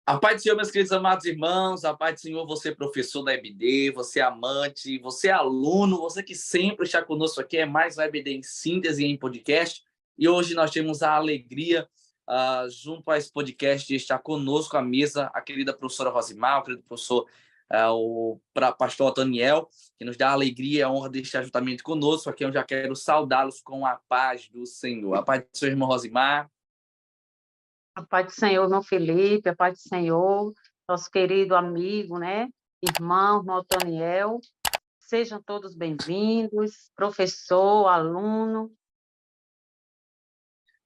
A paz do Senhor, meus queridos amados irmãos, a paz do Senhor, você professor da EBD, você amante, você aluno, você que sempre está conosco aqui, é mais um EBD em síntese em podcast, e hoje nós temos a alegria, junto a esse podcast, de estar conosco à mesa, a querida professora Rosimar, o querido professor, o pastor Otoniel, que nos dá a alegria e a honra de estar juntamente conosco, aqui eu já quero saudá-los com a paz do Senhor. A paz do seu irmão Rosimar. A paz do Senhor, irmão Felipe, a paz do Senhor, nosso querido amigo, né? Irmão Otoniel, sejam todos bem-vindos, professor, aluno.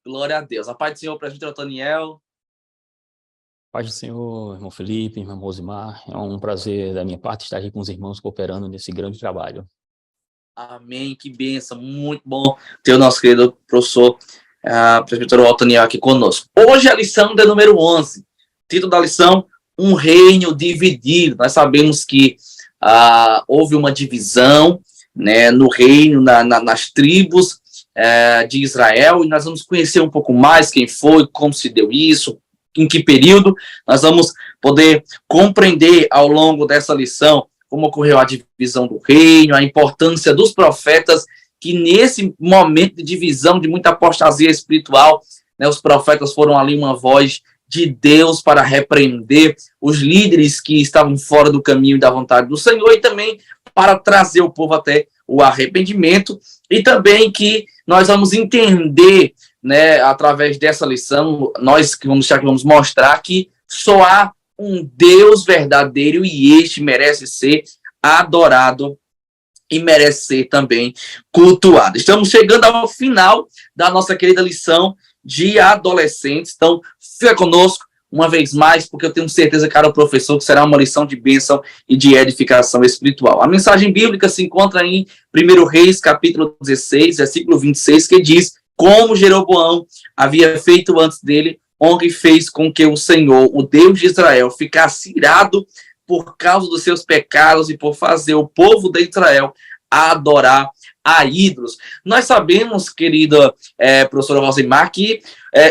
Glória a Deus. A paz do Senhor, presbítero Otoniel. Paz do Senhor, irmão Felipe, irmão Rosimar, é um prazer da minha parte estar aqui com os irmãos cooperando nesse grande trabalho. Amém, que bênção, muito bom ter o nosso querido professor presbítero Otoniel aqui conosco. Hoje a lição de número 11, título da lição, um reino dividido. Nós sabemos que houve uma divisão, né, no reino, nas tribos de Israel, e nós vamos conhecer um pouco mais quem foi, como se deu isso, em que período. Nós vamos poder compreender ao longo dessa lição como ocorreu a divisão do reino, a importância dos profetas, que nesse momento de divisão, de muita apostasia espiritual, né, os profetas foram ali uma voz de Deus para repreender os líderes que estavam fora do caminho e da vontade do Senhor, e também para trazer o povo até o arrependimento, e também que nós vamos entender, né, através dessa lição, nós que vamos mostrar que só há um Deus verdadeiro e este merece ser adorado e merece ser também cultuado. Estamos chegando ao final da nossa querida lição de adolescentes, então fica conosco uma vez mais, porque eu tenho certeza, caro professor, que será uma lição de bênção e de edificação espiritual. A mensagem bíblica se encontra em 1 Reis, capítulo 16, versículo 26, que diz: como Jeroboão havia feito antes dele, onde fez com que o Senhor, o Deus de Israel, ficasse irado por causa dos seus pecados e por fazer o povo de Israel adorar a ídolos. Nós sabemos, querida professora Rosimar, que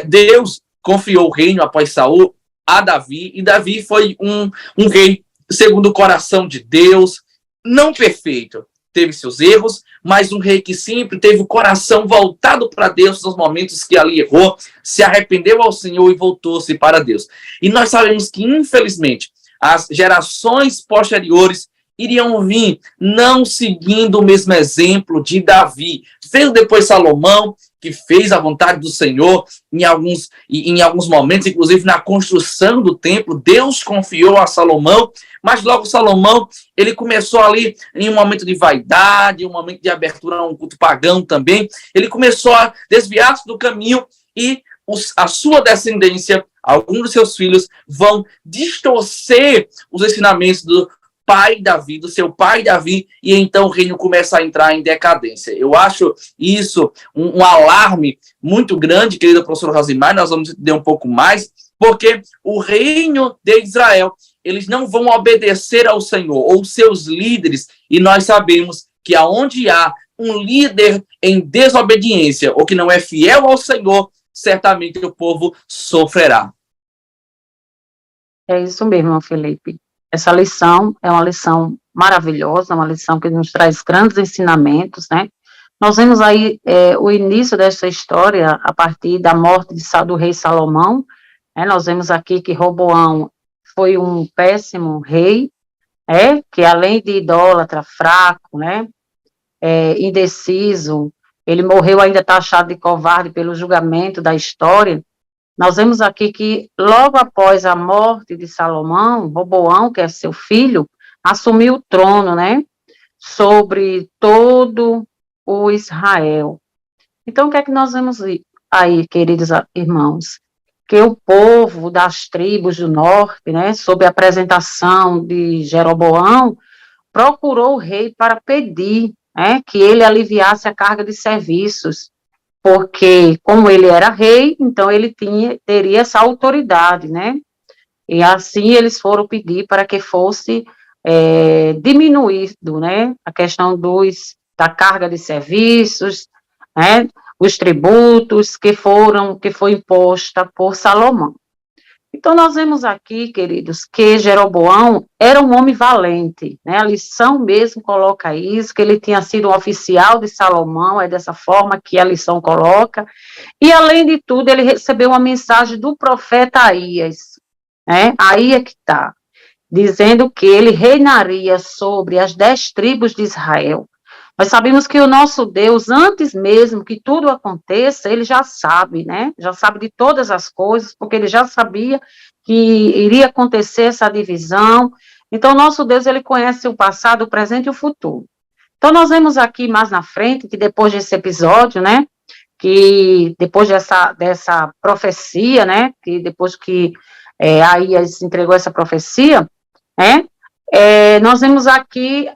Deus confiou o reino após Saul a Davi, e Davi foi um rei segundo o coração de Deus, não perfeito, teve seus erros, mas um rei que sempre teve o coração voltado para Deus nos momentos que ali errou, se arrependeu ao Senhor e voltou-se para Deus. E nós sabemos que, infelizmente, as gerações posteriores iriam vir não seguindo o mesmo exemplo de Davi. Veio depois Salomão, que fez a vontade do Senhor em alguns momentos, inclusive na construção do templo, Deus confiou a Salomão, mas logo Salomão, ele começou ali em um momento de vaidade, um momento de abertura a um culto pagão também, ele começou a desviar-se do caminho e a sua descendência, alguns dos seus filhos, vão distorcer os ensinamentos do pai Davi, do seu pai Davi, e então o reino começa a entrar em decadência. Eu acho isso um alarme muito grande, querida professora Rosimar, nós vamos entender um pouco mais, porque o reino de Israel, eles não vão obedecer ao Senhor, ou seus líderes, e nós sabemos que aonde há um líder em desobediência, ou que não é fiel ao Senhor, certamente o povo sofrerá. É isso mesmo, Felipe. Essa lição é uma lição maravilhosa, uma lição que nos traz grandes ensinamentos, né? Nós vemos aí o início dessa história a partir da morte do rei Salomão, né? Nós vemos aqui que Roboão foi um péssimo rei, que além de idólatra, fraco, né? Indeciso, ele morreu ainda taxado de covarde pelo julgamento da história. Nós vemos aqui que, logo após a morte de Salomão, Roboão, que é seu filho, assumiu o trono, né, sobre todo o Israel. Então, o que é que nós vemos aí, queridos irmãos? Que o povo das tribos do norte, né, sob a apresentação de Jeroboão, procurou o rei para pedir, né, que ele aliviasse a carga de serviços, porque, como ele era rei, então ele teria essa autoridade, né? E assim eles foram pedir para que fosse diminuído, né? A questão da carga de serviços, né? Os tributos que foi imposta por Salomão. Então, nós vemos aqui, queridos, que Jeroboão era um homem valente, né? A lição mesmo coloca isso, que ele tinha sido um oficial de Salomão, é dessa forma que a lição coloca, e, além de tudo, ele recebeu uma mensagem do profeta Aías, né? Aí é que está, dizendo que ele reinaria sobre as 10 tribos de Israel. Nós sabemos que o nosso Deus, antes mesmo que tudo aconteça, ele já sabe, né? Já sabe de todas as coisas, porque ele já sabia que iria acontecer essa divisão. Então, nosso Deus, ele conhece o passado, o presente e o futuro. Então, nós vemos aqui mais na frente, que depois desse episódio, né? Que depois dessa profecia, né? Que depois que Aías entregou essa profecia, né? Nós vemos aqui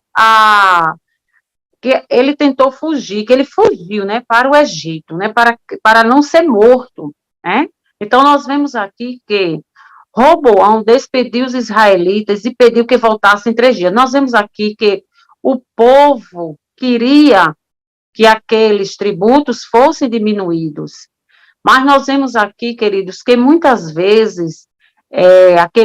que ele tentou fugir, que ele fugiu, né, para o Egito, né, para não ser morto, né? Então, nós vemos aqui que Roboão despediu os israelitas e pediu que voltassem 3 dias. Nós vemos aqui que o povo queria que aqueles tributos fossem diminuídos, mas nós vemos aqui, queridos, que muitas vezes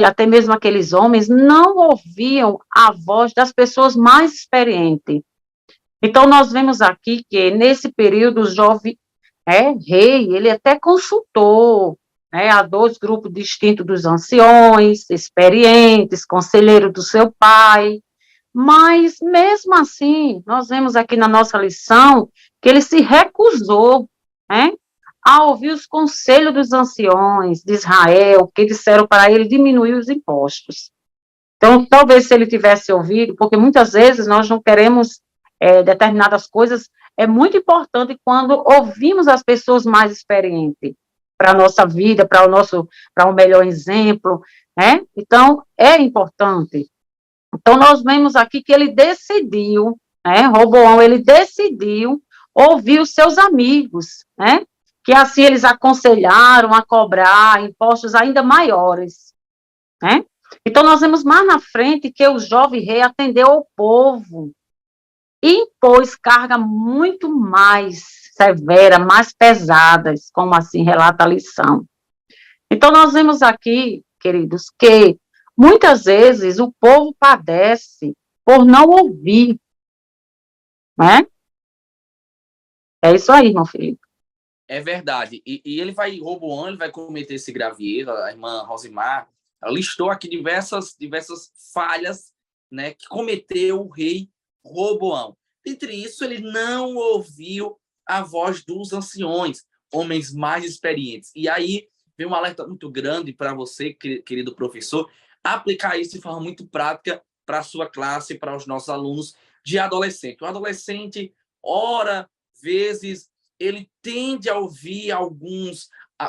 até mesmo aqueles homens não ouviam a voz das pessoas mais experientes. Então, nós vemos aqui que, nesse período, o jovem rei, ele até consultou, né, a 2 grupos distintos dos anciões, experientes, conselheiro do seu pai, mas, mesmo assim, nós vemos aqui na nossa lição que ele se recusou, né, a ouvir os conselhos dos anciões de Israel, que disseram para ele diminuir os impostos. Então, talvez se ele tivesse ouvido, porque muitas vezes nós não queremos determinadas coisas, é muito importante quando ouvimos as pessoas mais experientes para a nossa vida, para um melhor exemplo, né? Então, é importante. Então, nós vemos aqui que ele decidiu, né? Roboão, ele decidiu ouvir os seus amigos, né? Que assim eles aconselharam a cobrar impostos ainda maiores, né? Então, nós vemos mais na frente que o jovem rei atendeu ao povo, impôs carga muito mais severa, mais pesadas, como assim relata a lição. Então, nós vemos aqui, queridos, que muitas vezes o povo padece por não ouvir, né? É isso aí, irmão Felipe. É verdade. E Roboão, ele vai cometer esse grave erro. A irmã Rosimar, ela listou aqui diversas falhas, né, que cometeu o rei Roboão. Entre isso, ele não ouviu a voz dos anciões, homens mais experientes. E aí vem um alerta muito grande para você, querido professor, aplicar isso de forma muito prática para a sua classe, para os nossos alunos de adolescente. O adolescente, vezes, ele tende a ouvir alguns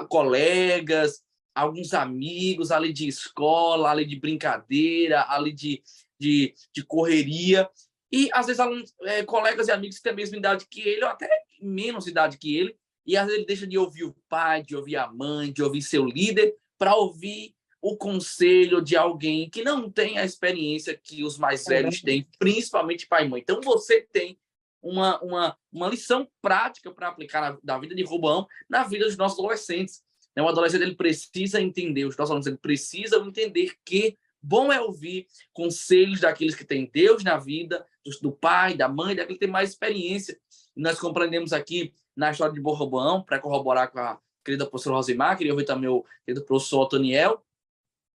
colegas, alguns amigos ali de escola, ali de brincadeira, ali de correria, e às vezes alunos, colegas e amigos que têm a mesma idade que ele, ou até menos idade que ele, e às vezes ele deixa de ouvir o pai, de ouvir a mãe, de ouvir seu líder, para ouvir o conselho de alguém que não tem a experiência que os mais velhos têm, principalmente pai e mãe. Então você tem uma lição prática para aplicar da vida de Roboão na vida dos nossos adolescentes. O adolescente, ele precisa entender, os nossos alunos, ele precisam entender que bom é ouvir conselhos daqueles que têm Deus na vida, do pai, da mãe, daquele que tem mais experiência. E nós compreendemos aqui na história de Roboão, para corroborar com a querida professora Rosimar, queria ouvir também o querido professor Otoniel.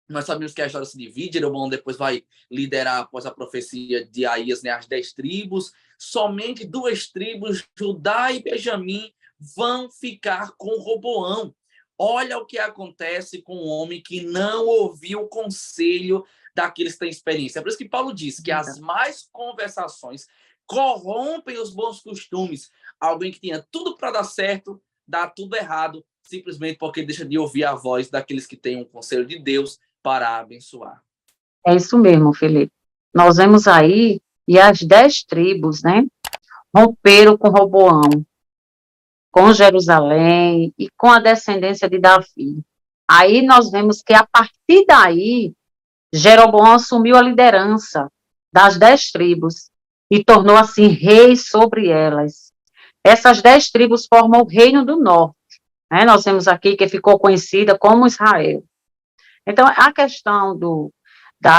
Nós sabemos que a história se divide, Jeroboão depois vai liderar, após a profecia de Aías, né, as 10 tribos. Somente 2 tribos, Judá e Benjamim, vão ficar com Roboão. Olha o que acontece com um homem que não ouviu o conselho daqueles que têm experiência. É por isso que Paulo diz que as más conversações corrompem os bons costumes. Alguém que tinha tudo para dar certo, dá tudo errado, simplesmente porque deixa de ouvir a voz daqueles que têm um conselho de Deus para abençoar. É isso mesmo, Felipe. Nós vemos aí, e as 10 tribos, né, romperam com Roboão, com Jerusalém e com a descendência de Davi. Aí nós vemos que, a partir daí, Jeroboão assumiu a liderança das 10 tribos e tornou, assim, rei sobre elas. Essas 10 tribos formam o Reino do Norte, né? Nós vemos aqui que ficou conhecida como Israel. Então, a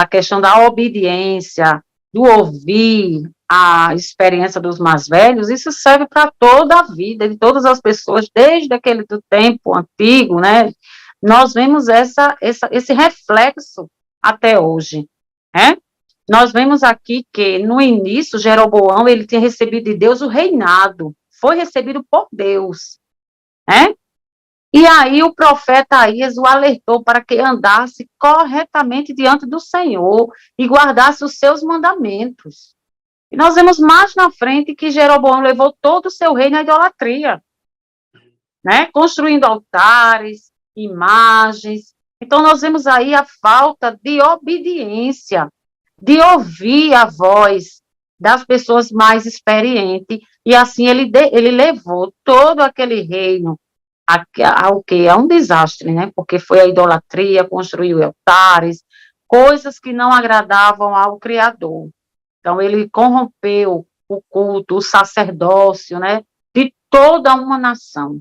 questão da obediência, do ouvir a experiência dos mais velhos, isso serve para toda a vida de todas as pessoas, desde aquele do tempo antigo, né? Nós vemos esse reflexo até hoje, né? Nós vemos aqui que, no início, Jeroboão, ele tinha recebido de Deus o reinado, foi recebido por Deus, né? E aí o profeta Aías o alertou para que andasse corretamente diante do Senhor e guardasse os seus mandamentos. E nós vemos mais na frente que Jeroboão levou todo o seu reino à idolatria, né? Construindo altares, imagens. Então nós vemos aí a falta de obediência, de ouvir a voz das pessoas mais experientes, e assim ele levou todo aquele reino ao que é um desastre, né? Porque foi a idolatria, construiu altares, coisas que não agradavam ao Criador. Então ele corrompeu o culto, o sacerdócio, né? De toda uma nação.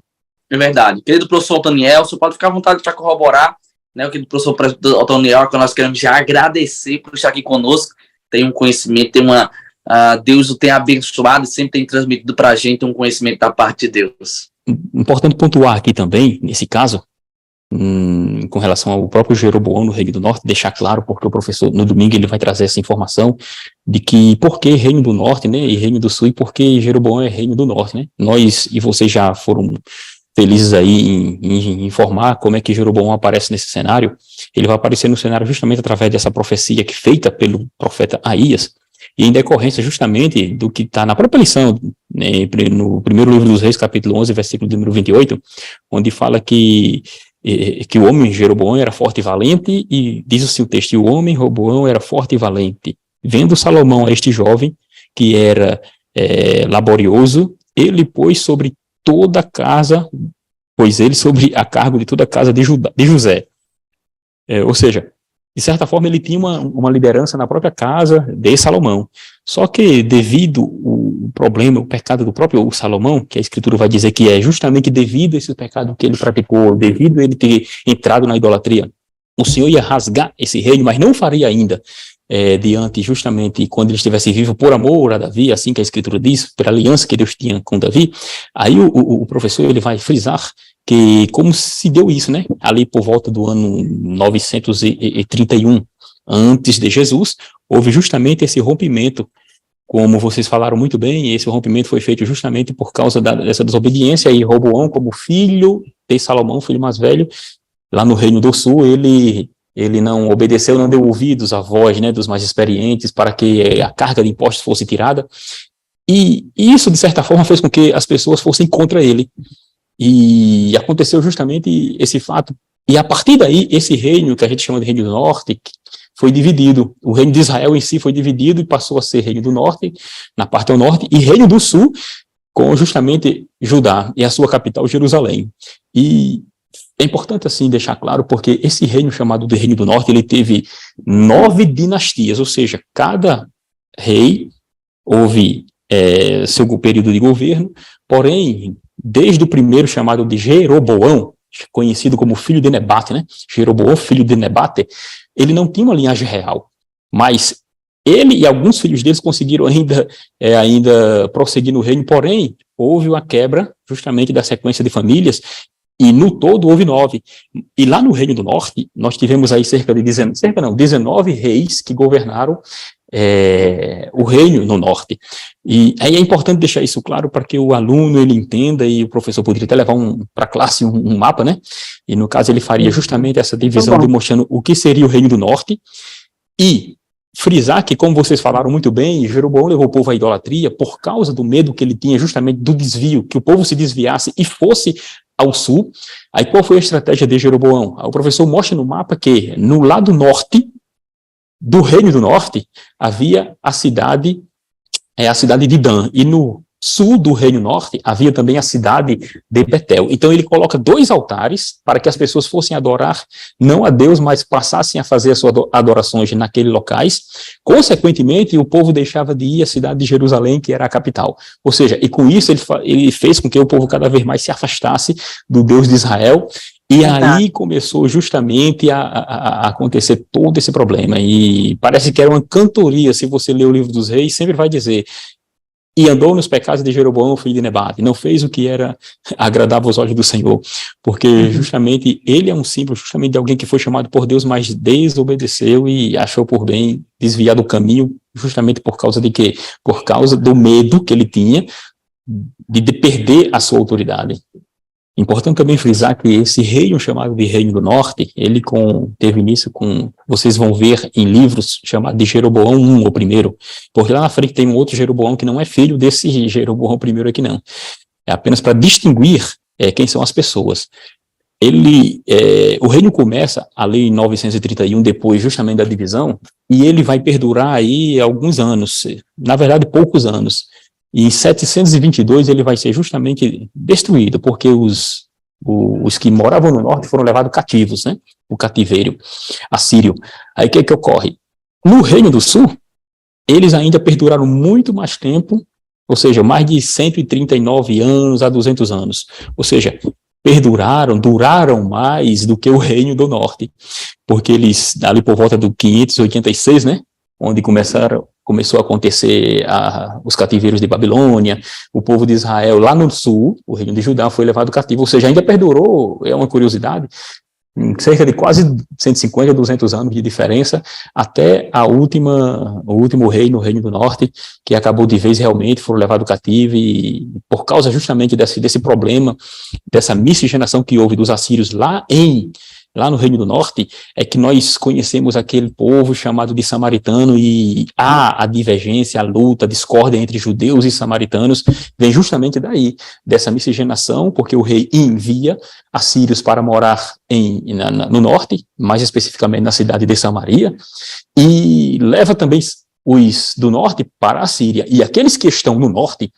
É verdade. Querido professor Otoniel, você pode ficar à vontade para corroborar, né? O que o professor Otoniel, que nós queremos já agradecer por estar aqui conosco, tem um conhecimento, Deus o tem abençoado e sempre tem transmitido para a gente um conhecimento da parte de Deus. Importante pontuar aqui também, nesse caso, com relação ao próprio Jeroboão no Reino do Norte, deixar claro, porque o professor, no domingo, ele vai trazer essa informação de que por que Reino do Norte, né, e Reino do Sul, e por que Jeroboão é Reino do Norte, né? Nós e vocês já foram felizes aí em informar como é que Jeroboão aparece nesse cenário. Ele vai aparecer no cenário justamente através dessa profecia que feita pelo profeta Aías, e em decorrência justamente do que está na própria lição, né, no primeiro livro dos Reis, capítulo 11, versículo número 28, onde fala que o homem Jeroboão era forte e valente, e diz assim o texto: o homem Roboão era forte e valente. Vendo Salomão a este jovem, que era laborioso, ele pôs sobre toda a casa, pôs ele sobre a cargo de toda a casa de José. Ou seja, de certa forma, ele tinha uma liderança na própria casa de Salomão. Só que, devido o problema, o pecado do próprio Salomão, que a Escritura vai dizer que é justamente devido a esse pecado que ele praticou, devido a ele ter entrado na idolatria, o Senhor ia rasgar esse reino, mas não faria ainda, diante justamente quando ele estivesse vivo por amor a Davi, assim que a Escritura diz, pela aliança que Deus tinha com Davi. Aí o professor ele vai frisar que como se deu isso, né? Ali por volta do ano 931 antes de Jesus, houve justamente esse rompimento, como vocês falaram muito bem, e esse rompimento foi feito justamente por causa dessa desobediência, e Roboão, como filho de Salomão, filho mais velho, lá no Reino do Sul, ele não obedeceu, não deu ouvidos à voz, né, dos mais experientes, para que a carga de impostos fosse tirada, e isso, de certa forma, fez com que as pessoas fossem contra ele. E aconteceu justamente esse fato. E a partir daí, esse reino, que a gente chama de Reino do Norte, foi dividido. O reino de Israel em si foi dividido e passou a ser Reino do Norte, na parte ao norte, e Reino do Sul, com justamente Judá e a sua capital, Jerusalém. E é importante, assim, deixar claro, porque esse reino chamado de Reino do Norte, ele teve 9 dinastias, ou seja, cada rei houve seu período de governo, porém, desde o primeiro chamado de Jeroboão, conhecido como filho de Nebate, né? Jeroboão, filho de Nebate, ele não tinha uma linhagem real, mas ele e alguns filhos deles conseguiram ainda prosseguir no reino, porém, houve uma quebra justamente da sequência de famílias, e no todo houve 9. E lá no Reino do Norte, nós tivemos aí cerca de 19 reis que governaram o reino no norte. E aí é importante deixar isso claro para que o aluno ele entenda, e o professor poderia até levar para a classe um mapa, né? E no caso ele faria justamente essa divisão, demonstrando o que seria o Reino do Norte, e frisar que, como vocês falaram muito bem, Jeroboão levou o povo à idolatria por causa do medo que ele tinha justamente do desvio, que o povo se desviasse e fosse ao sul. Aí qual foi a estratégia de Jeroboão? O professor mostra no mapa que no lado norte do Reino do Norte havia a cidade de Dan, e no sul do Reino Norte havia também a cidade de Betel. Então ele coloca 2 altares para que as pessoas fossem adorar não a Deus, mas passassem a fazer as suas adorações naqueles locais. Consequentemente, o povo deixava de ir à cidade de Jerusalém, que era a capital. Ou seja, e com isso ele fez com que o povo cada vez mais se afastasse do Deus de Israel, E Verdade. aí começou justamente a acontecer todo esse problema. E parece que era uma cantoria, se você ler o livro dos reis, sempre vai dizer: e andou nos pecados de Jeroboão, filho de Nebate, não fez o que era agradável aos olhos do Senhor, porque justamente ele é um símbolo justamente de alguém que foi chamado por Deus, mas desobedeceu e achou por bem desviar do caminho, justamente por causa de quê? Por causa do medo que ele tinha de perder a sua autoridade. Importante também frisar que esse reino chamado de Reino do Norte, ele teve início com, vocês vão ver em livros chamados de Jeroboão I, o primeiro, porque lá na frente tem um outro Jeroboão que não é filho desse Jeroboão I aqui não. É apenas para distinguir quem são as pessoas. O reino começa ali em 931, depois justamente da divisão, e ele vai perdurar aí alguns anos, na verdade poucos anos. E em 722 ele vai ser justamente destruído, porque os que moravam no norte foram levados cativos, né? O cativeiro assírio. Aí o que ocorre? No Reino do Sul, eles ainda perduraram muito mais tempo, ou seja, mais de 139 anos a 200 anos. Ou seja, duraram mais do que o Reino do Norte, porque eles, ali por volta do 586, né? Onde começou a acontecer os cativeiros de Babilônia, o povo de Israel lá no sul, o reino de Judá foi levado cativo, ou seja, ainda perdurou, é uma curiosidade, cerca de quase 150, 200 anos de diferença, até o último reino, o Reino do Norte, que acabou de vez realmente, foram levados cativo, e por causa justamente desse problema, dessa miscigenação que houve dos assírios lá no Reino do Norte, é que nós conhecemos aquele povo chamado de samaritano, e a divergência, a luta, a discórdia entre judeus e samaritanos vem justamente daí, dessa miscigenação, porque o rei envia assírios para morar no norte, mais especificamente na cidade de Samaria, e leva também os do norte para a Síria, e aqueles que estão no norte,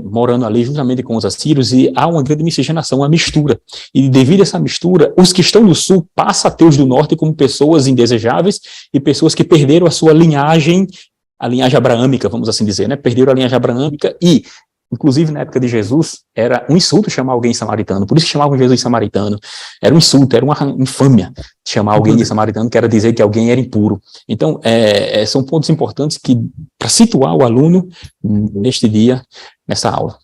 morando ali justamente com os assírios, e há uma grande miscigenação, uma mistura, e devido a essa mistura, os que estão no sul passam a ter os do norte como pessoas indesejáveis, e pessoas que perderam a sua linhagem, a linhagem abraâmica, vamos assim dizer, né? Perderam a linhagem abraâmica, e inclusive na época de Jesus, era um insulto chamar alguém samaritano, por isso que chamavam Jesus de samaritano, era um insulto, era uma infâmia chamar alguém de samaritano, que era dizer que alguém era impuro. Então, são pontos importantes que, para situar o aluno neste dia, nessa aula.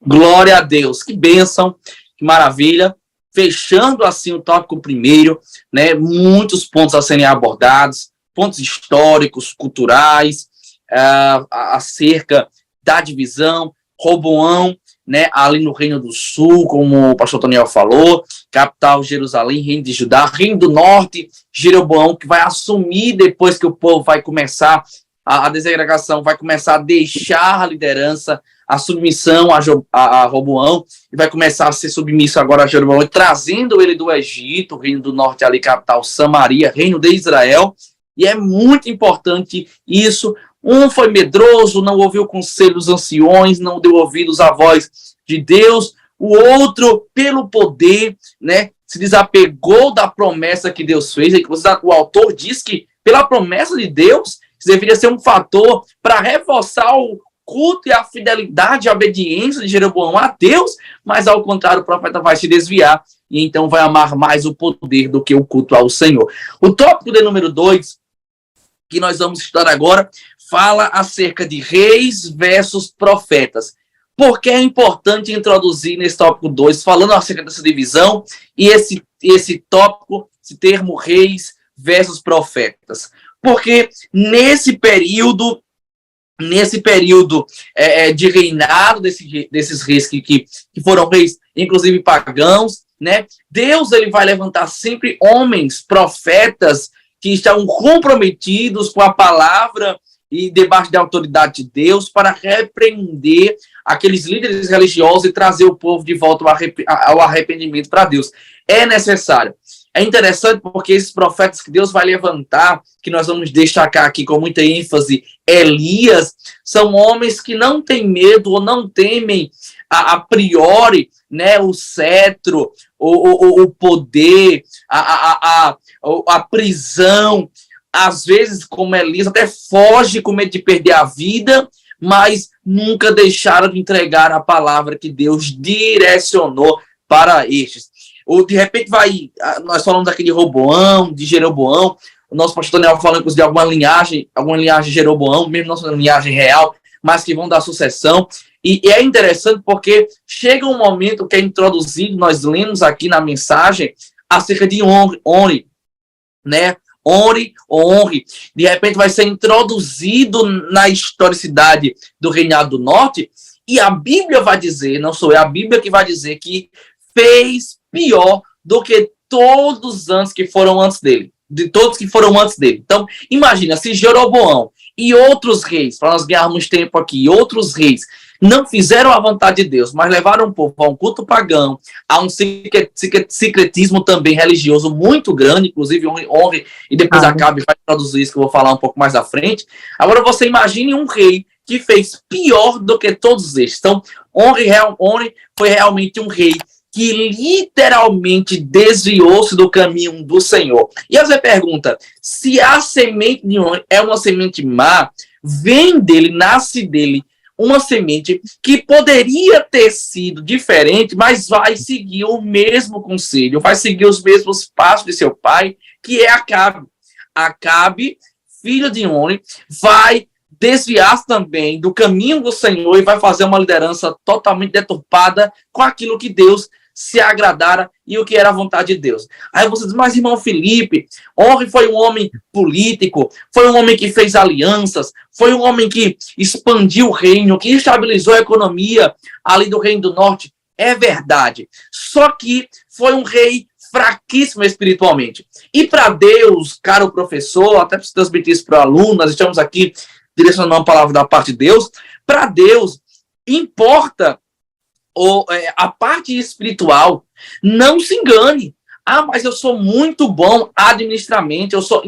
Glória a Deus, que bênção, que maravilha. Fechando assim o tópico primeiro, né, muitos pontos a serem abordados, pontos históricos, culturais, acerca da divisão, Roboão, né, ali no Reino do Sul, como o pastor Toniel falou, capital Jerusalém, Reino de Judá, Reino do Norte, Jeroboão, que vai assumir depois que o povo vai começar a desagregação, vai começar a deixar a liderança, a submissão a Roboão, e vai começar a ser submisso agora a Jeroboão, trazendo ele do Egito, o Reino do Norte ali, capital Samaria, Reino de Israel, e é muito importante isso. Um foi medroso, não ouviu o conselho dos anciões, não deu ouvidos à voz de Deus. O outro, pelo poder, né, se desapegou da promessa que Deus fez. O autor diz que, pela promessa de Deus, isso deveria ser um fator para reforçar o culto e a fidelidade e a obediência de Jeroboão a Deus, mas, ao contrário, o profeta vai se desviar e então vai amar mais o poder do que o culto ao Senhor. O tópico de número 2, que nós vamos estudar agora, fala acerca de reis versus profetas. Por que é importante introduzir nesse tópico 2, falando acerca dessa divisão, e esse tópico, esse termo reis versus profetas? Porque nesse período de reinado desses reis que foram reis, inclusive pagãos, né? Deus ele vai levantar sempre homens, profetas, que estão comprometidos com a palavra e debaixo da autoridade de Deus, para repreender aqueles líderes religiosos e trazer o povo de volta ao arrependimento para Deus. É necessário. É interessante porque esses profetas que Deus vai levantar, que nós vamos destacar aqui com muita ênfase, Elias, são homens que não têm medo ou não temem a priori, né, o cetro, o poder, a prisão. Às vezes, como Elias, até foge com medo de perder a vida, mas nunca deixaram de entregar a palavra que Deus direcionou para estes. Ou de repente nós falamos aqui de Roboão, de Jeroboão, o nosso pastor Daniel falando de alguma linhagem de Jeroboão, mesmo nossa linhagem real, mas que vão dar sucessão. E é interessante porque chega um momento que é introduzido, nós lemos aqui na mensagem, acerca de honre, né? Honre ou honre. De repente vai ser introduzido na historicidade do Reinado do Norte, e a Bíblia vai dizer, não sou eu, a Bíblia que vai dizer que fez pior do que todos os anos que foram antes dele. De todos que foram antes dele. Então, imagina, se Jeroboão e outros reis, para nós ganharmos tempo aqui, outros reis, não fizeram a vontade de Deus, mas levaram o povo a um culto pagão, a um secretismo também religioso muito grande, inclusive honre, e depois Acabe vai traduzir isso que eu vou falar um pouco mais à frente. Agora você imagine um rei que fez pior do que todos estes. Então, honre foi realmente um rei que literalmente desviou-se do caminho do Senhor. E aí você pergunta, se a semente de honra é uma semente má, vem dele, nasce dele, uma semente que poderia ter sido diferente, mas vai seguir o mesmo conselho, vai seguir os mesmos passos de seu pai, que é Acabe. Acabe, filho de Oni, vai desviar-se também do caminho do Senhor e vai fazer uma liderança totalmente deturpada com aquilo que Deus se agradara e o que era a vontade de Deus. Aí você diz, mas irmão Felipe, Honre foi um homem político, foi um homem que fez alianças, foi um homem que expandiu o reino, que estabilizou a economia ali do Reino do Norte. É verdade. Só que foi um rei fraquíssimo espiritualmente. E para Deus, caro professor, até para transmitir isso para o aluno, nós estamos aqui direcionando uma palavra da parte de Deus, para Deus importa a parte espiritual. Não se engane. Ah, mas eu sou muito bom administramente, eu sou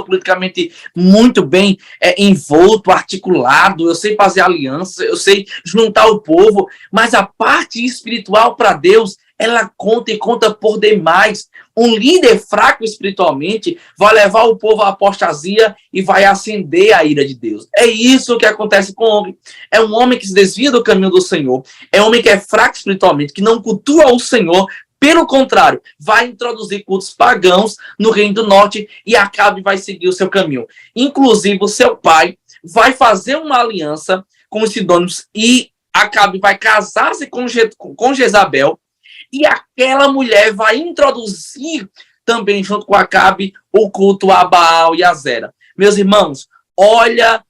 politicamente muito bem envolto, articulado, eu sei fazer alianças, eu sei juntar o povo, mas a parte espiritual para Deus, ela conta e conta por demais. Um líder fraco espiritualmente vai levar o povo à apostasia e vai acender a ira de Deus. É isso que acontece com o homem. É um homem que se desvia do caminho do Senhor. É um homem que é fraco espiritualmente, que não cultua o Senhor. Pelo contrário, vai introduzir cultos pagãos no Reino do Norte e Acabe vai seguir o seu caminho. Inclusive, o seu pai vai fazer uma aliança com os sidônios e Acabe vai casar-se com Jezabel. E aquela mulher vai introduzir também, junto com Acabe, o culto a Baal e a Zera. Meus irmãos, olha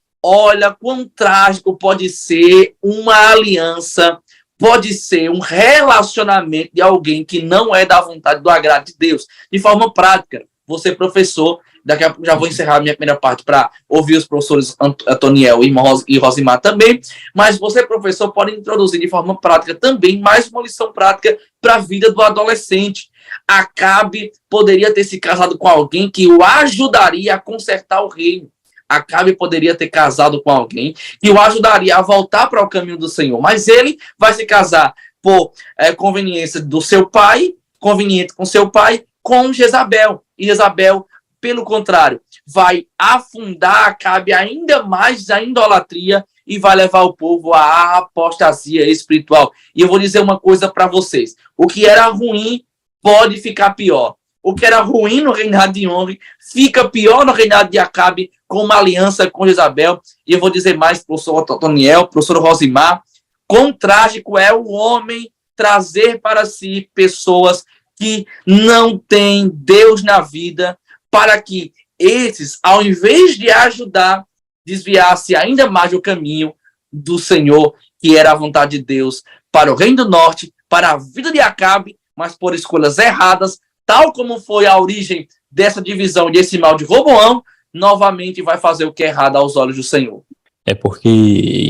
quão trágico pode ser uma aliança, pode ser um relacionamento de alguém que não é da vontade do agrado de Deus. De forma prática, você professor, daqui a pouco já vou encerrar a minha primeira parte para ouvir os professores Antoniel e Rosimar também, mas você, professor, pode introduzir de forma prática também mais uma lição prática para a vida do adolescente. Acabe poderia ter se casado com alguém que o ajudaria a consertar o reino. Acabe poderia ter casado com alguém que o ajudaria a voltar para o caminho do Senhor, mas ele vai se casar por conveniência do seu pai, conveniente com seu pai, com Jezabel. E Jezabel, pelo contrário, vai afundar Acabe ainda mais na idolatria e vai levar o povo à apostasia espiritual. E eu vou dizer uma coisa para vocês. O que era ruim pode ficar pior. O que era ruim no reinado de Honre fica pior no reinado de Acabe com uma aliança com Jezabel. E eu vou dizer mais, professor Antoniel, professor Rosimar, quão trágico é o homem trazer para si pessoas que não têm Deus na vida, para que esses, ao invés de ajudar, desviasse ainda mais do caminho do Senhor, que era a vontade de Deus para o Reino do Norte, para a vida de Acabe, mas por escolhas erradas, tal como foi a origem dessa divisão, desse mal de Roboão, novamente vai fazer o que é errado aos olhos do Senhor. É porque,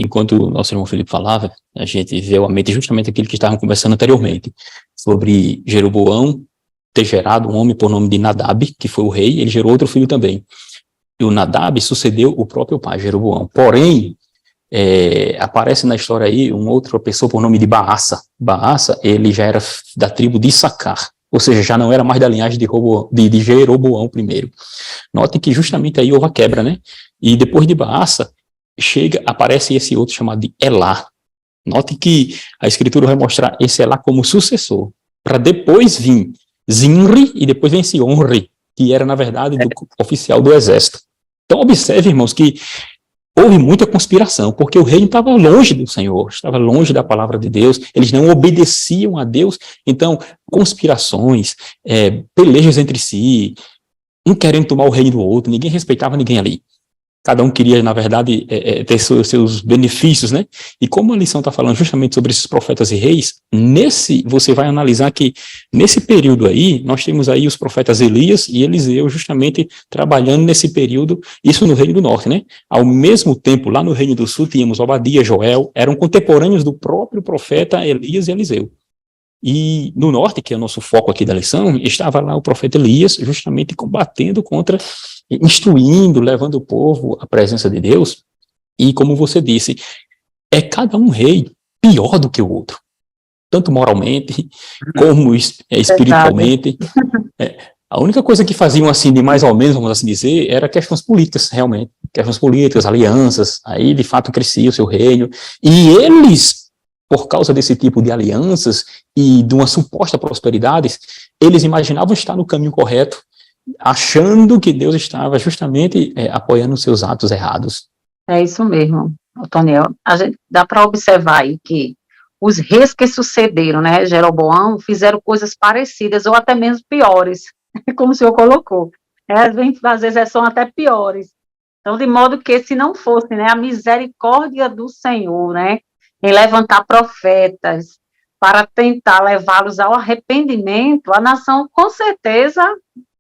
enquanto o nosso irmão Felipe falava, a gente veio à mente justamente aquilo que estavam conversando anteriormente, sobre Jeroboão ter gerado um homem por nome de Nadab, que foi o rei, ele gerou outro filho também. E o Nadab sucedeu o próprio pai, Jeroboão. Porém, aparece na história aí uma outra pessoa por nome de Baassa. Baassa, ele já era da tribo de Issacar, ou seja, já não era mais da linhagem de Jeroboão primeiro. Notem que justamente aí houve a quebra, né? E depois de Baassa, aparece esse outro chamado de Elá, Note que a Escritura vai mostrar esse Elá como sucessor, para depois vir Zinri e depois vem Sionri, que era, na verdade, do oficial do exército. Então, observe, irmãos, que houve muita conspiração, porque o reino estava longe do Senhor, estava longe da palavra de Deus, eles não obedeciam a Deus. Então, conspirações, pelejas entre si, um querendo tomar o reino do outro, ninguém respeitava ninguém ali. Cada um queria, na verdade, ter seus benefícios, né? E como a lição está falando justamente sobre esses profetas e reis, você vai analisar que nesse período aí, nós temos aí os profetas Elias e Eliseu justamente trabalhando nesse período, isso no Reino do Norte, né? Ao mesmo tempo, lá no Reino do Sul, tínhamos Obadias, Joel, eram contemporâneos do próprio profeta Elias e Eliseu. E no norte, que é o nosso foco aqui da lição, estava lá o profeta Elias, justamente combatendo contra, instruindo, levando o povo à presença de Deus. E como você disse, cada um rei pior do que o outro, tanto moralmente como espiritualmente. A única coisa que faziam assim de mais ou menos, vamos assim dizer, era questões políticas, realmente. Questões políticas, alianças, aí de fato crescia o seu reino. E eles, por causa desse tipo de alianças e de uma suposta prosperidade, eles imaginavam estar no caminho correto, achando que Deus estava justamente apoiando os seus atos errados. É isso mesmo, Otoniel. A gente dá para observar aí que os reis que sucederam, né, Jeroboão, fizeram coisas parecidas ou até mesmo piores, como o senhor colocou. Às vezes são até piores. Então, de modo que se não fosse, né, a misericórdia do Senhor, né, em levantar profetas para tentar levá-los ao arrependimento, a nação com certeza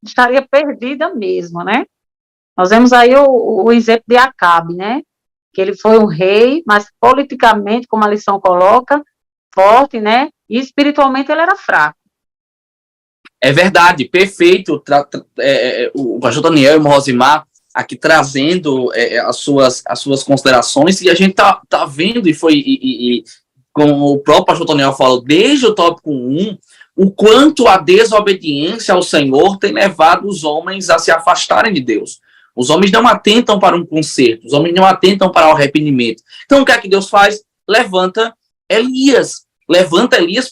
estaria perdida mesmo, né? Nós vemos aí o exemplo de Acabe, né? Que ele foi um rei, mas politicamente, como a lição coloca, forte, né? E espiritualmente ele era fraco. É verdade, perfeito. O pastor Daniel e o Rosimar aqui trazendo as suas considerações, e a gente tá vendo, e como o próprio pastor Daniel falou, desde o tópico 1, o quanto a desobediência ao Senhor tem levado os homens a se afastarem de Deus. Os homens não atentam para um conserto, os homens não atentam para o arrependimento. Então, o que é que Deus faz? Levanta Elias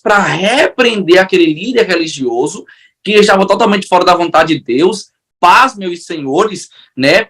para repreender aquele líder religioso que estava totalmente fora da vontade de Deus. Paz, meus senhores, né?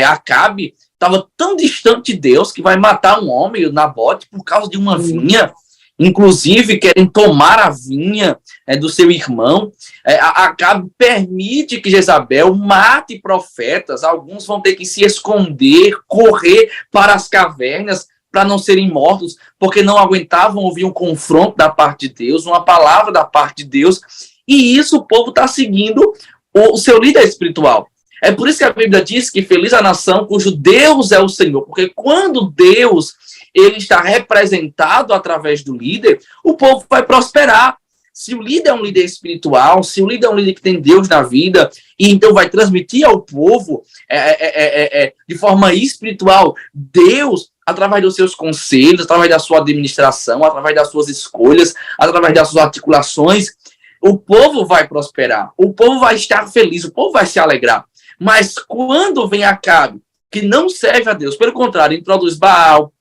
Acabe estava tão distante de Deus que vai matar um homem, Nabote, por causa de uma vinha. Inclusive, querem tomar a vinha do seu irmão. Acabe permite que Jezabel mate profetas. Alguns vão ter que se esconder, correr para as cavernas para não serem mortos, porque não aguentavam ouvir um confronto da parte de Deus, uma palavra da parte de Deus. E isso o povo está seguindo o seu líder espiritual. É por isso que a Bíblia diz que feliz a nação cujo Deus é o Senhor, porque quando Deus ele está representado através do líder, o povo vai prosperar. Se o líder é um líder espiritual, se o líder é um líder que tem Deus na vida, e então vai transmitir ao povo de forma espiritual Deus, através dos seus conselhos, através da sua administração, através das suas escolhas, através das suas articulações, o povo vai prosperar, o povo vai estar feliz, o povo vai se alegrar. Mas quando vem Acabe, que não serve a Deus, pelo contrário, introduz Baal,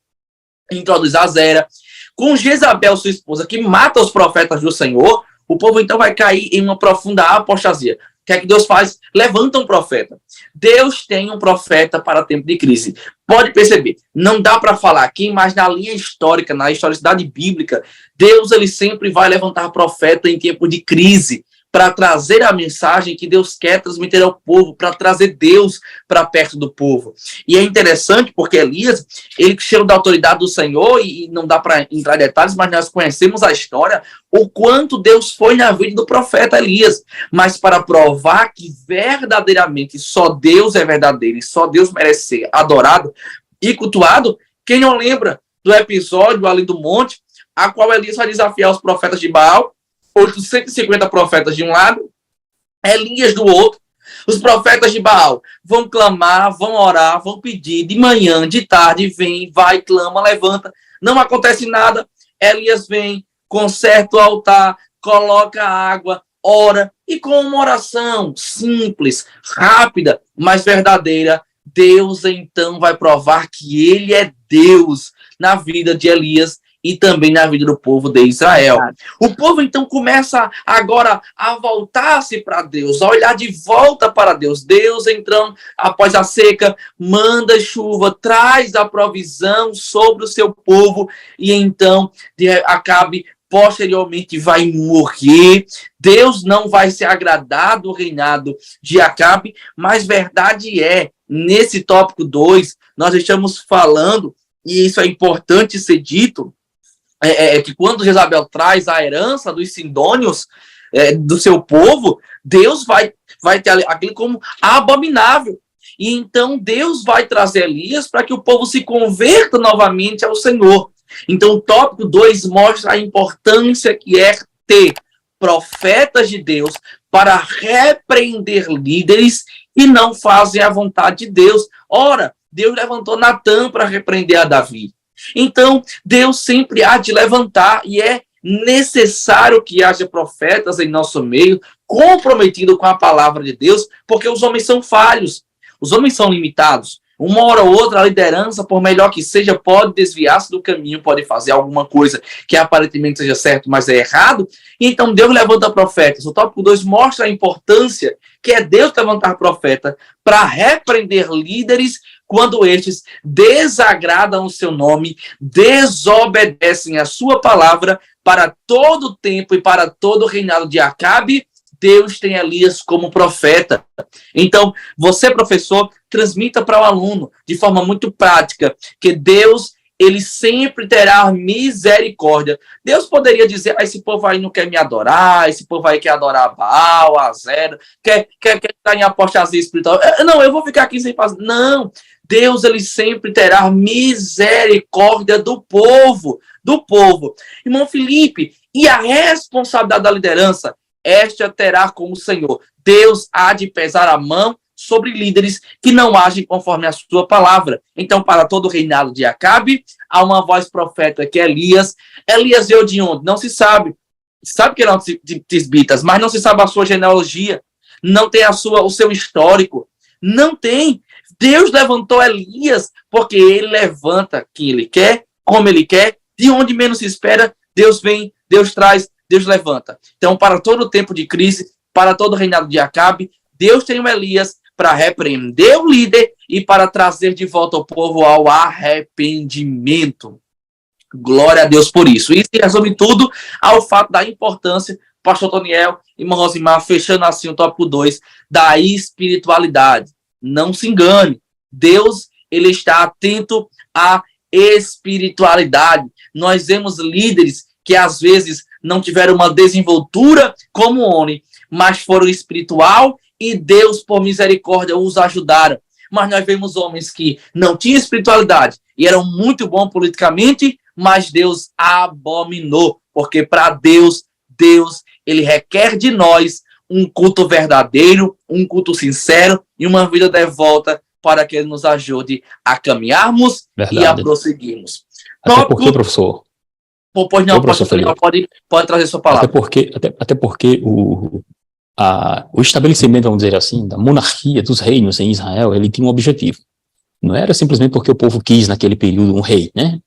introduz Azera, com Jezabel, sua esposa, que mata os profetas do Senhor, o povo então vai cair em uma profunda apostasia. O que é que Deus faz? Levanta um profeta. Deus tem um profeta para tempo de crise. Pode perceber, não dá para falar aqui, mas na linha histórica, na historicidade bíblica, Deus ele sempre vai levantar profeta em tempo de crise, para trazer a mensagem que Deus quer transmitir ao povo, para trazer Deus para perto do povo. E é interessante porque Elias, ele cheio da autoridade do Senhor, e não dá para entrar em detalhes, mas nós conhecemos a história, o quanto Deus foi na vida do profeta Elias, mas para provar que verdadeiramente só Deus é verdadeiro, e só Deus merece ser adorado e cultuado. Quem não lembra do episódio ali do monte, a qual Elias vai desafiar os profetas de Baal, 850 profetas de um lado, Elias do outro. Os profetas de Baal vão clamar, vão orar, vão pedir de manhã, de tarde, vem, vai, clama, levanta. Não acontece nada. Elias vem, conserta o altar, coloca água, ora, e com uma oração simples, rápida, mas verdadeira, Deus então vai provar que ele é Deus na vida de Elias e também na vida do povo de Israel. O povo então começa agora a voltar-se para Deus, a olhar de volta para Deus. Deus então, após a seca, manda chuva, traz a provisão sobre o seu povo e então Acabe posteriormente vai morrer. Deus não vai se agradar do reinado de Acabe, mas verdade é, nesse tópico 2, nós estamos falando, e isso é importante ser dito, que quando Jezabel traz a herança dos Sidônios, do seu povo, Deus vai ter aquilo como abominável. E então Deus vai trazer Elias para que o povo se converta novamente ao Senhor. Então o tópico 2 mostra a importância que é ter profetas de Deus para repreender líderes que não fazem a vontade de Deus. Ora, Deus levantou Natã para repreender a Davi. Então, Deus sempre há de levantar e é necessário que haja profetas em nosso meio, comprometidos com a palavra de Deus, porque os homens são falhos, os homens são limitados. Uma hora ou outra, a liderança, por melhor que seja, pode desviar-se do caminho, pode fazer alguma coisa que aparentemente seja certo, mas é errado. E então Deus levanta profetas. O tópico 2 mostra a importância que é Deus levantar profeta para repreender líderes quando estes desagradam o seu nome, desobedecem a sua palavra. Para todo o tempo e para todo o reinado de Acabe, Deus tem Elias como profeta. Então, você, professor, transmita para o aluno, de forma muito prática, que Deus, ele sempre terá misericórdia. Deus poderia dizer, esse povo aí não quer me adorar, esse povo aí quer adorar Baal, Azera, quer estar em apostasia espiritual. Não, eu vou ficar aqui sem fazer. Não, Deus, ele sempre terá misericórdia do povo. Irmão Felipe, e a responsabilidade da liderança? Esta terá como o Senhor. Deus há de pesar a mão sobre líderes que não agem conforme a sua palavra. Então, para todo o reinado de Acabe, há uma voz profeta que é Elias. Elias veio de onde? Não se sabe. Sabe que eram tisbitas, mas não se sabe a sua genealogia. Não tem o seu histórico. Não tem. Deus levantou Elias porque ele levanta quem ele quer, como ele quer, de onde menos se espera. Deus vem, Deus traz, Deus levanta. Então, para todo o tempo de crise, para todo o reinado de Acabe, Deus tem o Elias para repreender o líder e para trazer de volta o povo ao arrependimento. Glória a Deus por isso. Isso resume tudo ao fato da importância, pastor Toniel e irmã Rosimar, fechando assim o tópico 2, da espiritualidade. Não se engane, Deus, ele está atento à espiritualidade. Nós vemos líderes que às vezes não tiveram uma desenvoltura como homem, mas foram espiritual e Deus, por misericórdia, os ajudaram. Mas nós vemos homens que não tinham espiritualidade e eram muito bons politicamente, mas Deus abominou, porque para Deus, ele requer de nós um culto verdadeiro, um culto sincero e uma vida devota para que ele nos ajude a caminharmos e a prosseguirmos. Até porque, professor... Pois não, professor, pode trazer sua palavra. Até porque o estabelecimento, vamos dizer assim, da monarquia dos reinos em Israel, ele tinha um objetivo. Não era simplesmente porque o povo quis naquele período um rei, né?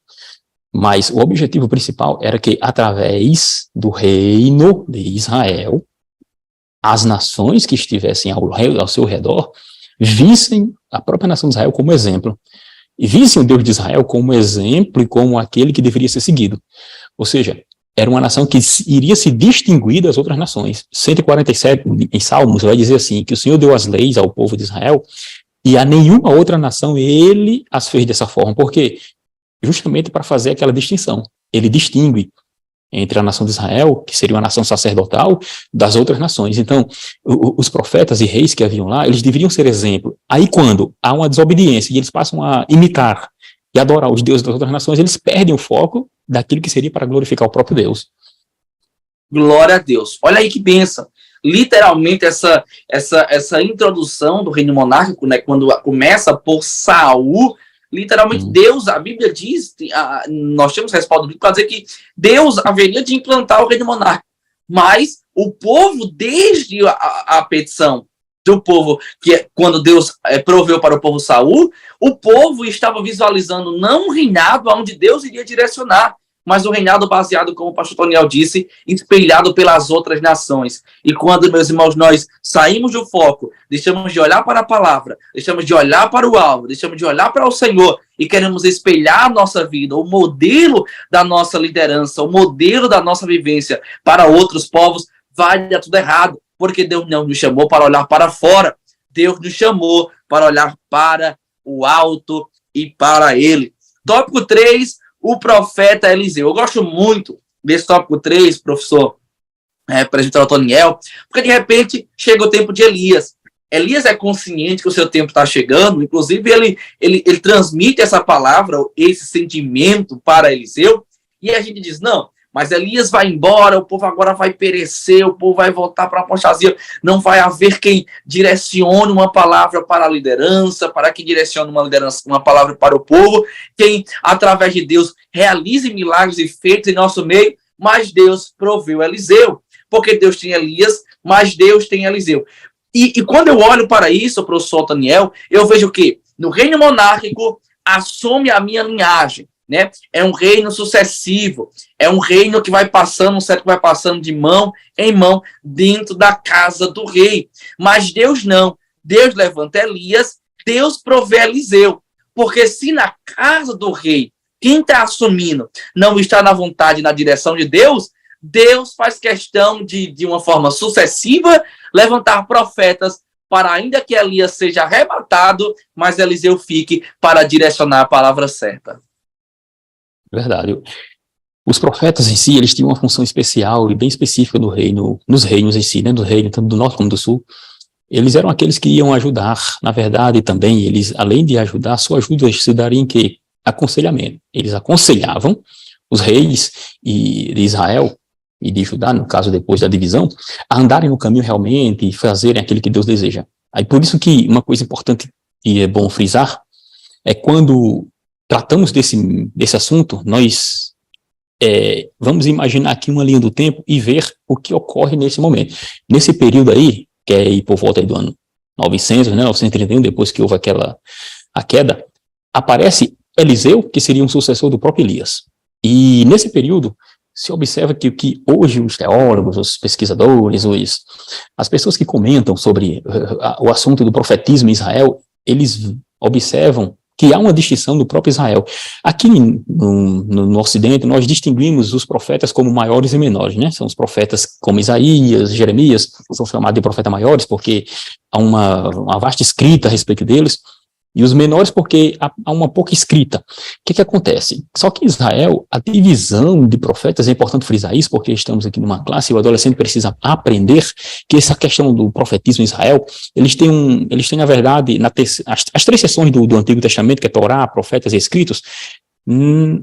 Mas o objetivo principal era que, através do reino de Israel, as nações que estivessem ao seu redor vissem a própria nação de Israel como exemplo. E vissem o Deus de Israel como exemplo e como aquele que deveria ser seguido. Ou seja, era uma nação que iria se distinguir das outras nações. 147, em Salmos, vai dizer assim, que o Senhor deu as leis ao povo de Israel e a nenhuma outra nação ele as fez dessa forma. Por quê? Justamente para fazer aquela distinção. Ele distingue entre a nação de Israel, que seria uma nação sacerdotal, das outras nações. Então, os profetas e reis que haviam lá, eles deveriam ser exemplo. Aí, quando há uma desobediência e eles passam a imitar e adorar os deuses das outras nações, eles perdem o foco daquilo que seria para glorificar o próprio Deus. Glória a Deus. Olha aí que bênção. Literalmente, essa introdução do reino monárquico, né, quando começa por Saul, literalmente Deus, a Bíblia diz, nós temos respaldo bíblico para dizer que Deus haveria de implantar o reino monárquico, mas o povo, desde a petição do povo, que é quando Deus proveu para o povo Saul, o povo estava visualizando não um reinado onde Deus iria direcionar, mas um reinado baseado, como o pastor Toniel disse, espelhado pelas outras nações. E quando, meus irmãos, nós saímos do foco, deixamos de olhar para a palavra, deixamos de olhar para o alvo, deixamos de olhar para o Senhor e queremos espelhar a nossa vida, o modelo da nossa liderança, o modelo da nossa vivência para outros povos, vai dar tudo errado, porque Deus não nos chamou para olhar para fora, Deus nos chamou para olhar para o alto e para Ele. Tópico 3, o profeta Eliseu. Eu gosto muito desse tópico 3, professor presbítero Otoniel, porque de repente chega o tempo de Elias. Elias é consciente que o seu tempo está chegando, inclusive ele transmite essa palavra, esse sentimento para Eliseu, e a gente diz, não, mas Elias vai embora, o povo agora vai perecer, o povo vai voltar para a apostasia, não vai haver quem direcione uma palavra para a liderança, para quem direcione uma palavra para o povo, quem, através de Deus, realize milagres e feitos em nosso meio, mas Deus proveu Eliseu, porque Deus tem Elias, mas Deus tem Eliseu. E quando eu olho para isso, professor Daniel, eu vejo que no reino monárquico assume a minha linhagem, né? É um reino sucessivo, é um reino que vai passando, um certo que vai passando de mão em mão dentro da casa do rei. Mas Deus não. Deus levanta Elias, Deus provê Eliseu. Porque se na casa do rei, quem está assumindo não está na vontade e na direção de Deus, Deus faz questão de uma forma sucessiva, levantar profetas para, ainda que Elias seja arrebatado, mas Eliseu fique para direcionar a palavra certa. Verdade. Os profetas em si, eles tinham uma função especial e bem específica no reino, nos reinos em si, né, do reino, tanto do norte como do sul. Eles eram aqueles que iam ajudar. Na verdade, também, eles, além de ajudar, sua ajuda se daria em quê? Aconselhamento. Eles aconselhavam os reis de Israel e de Judá, no caso depois da divisão, a andarem no caminho realmente e fazerem aquilo que Deus deseja. Aí por isso que uma coisa importante e é bom frisar é quando tratamos desse assunto, nós vamos imaginar aqui uma linha do tempo e ver o que ocorre nesse momento. Nesse período aí, que é aí por volta aí do ano 900, né, 931, depois que houve a queda, aparece Eliseu, que seria um sucessor do próprio Elias. E nesse período, se observa que hoje os teólogos, os pesquisadores, as pessoas que comentam sobre o assunto do profetismo em Israel, eles observam que há uma distinção do próprio Israel. Aqui no Ocidente, nós distinguimos os profetas como maiores e menores, né? São os profetas como Isaías, Jeremias, são chamados de profetas maiores porque há uma vasta escrita a respeito deles, e os menores porque há uma pouca escrita. O que acontece? Só que em Israel, a divisão de profetas, é importante frisar isso, porque estamos aqui numa classe e o adolescente precisa aprender que essa questão do profetismo em Israel, eles têm na verdade, as três seções do Antigo Testamento, que é Torá, profetas e escritos,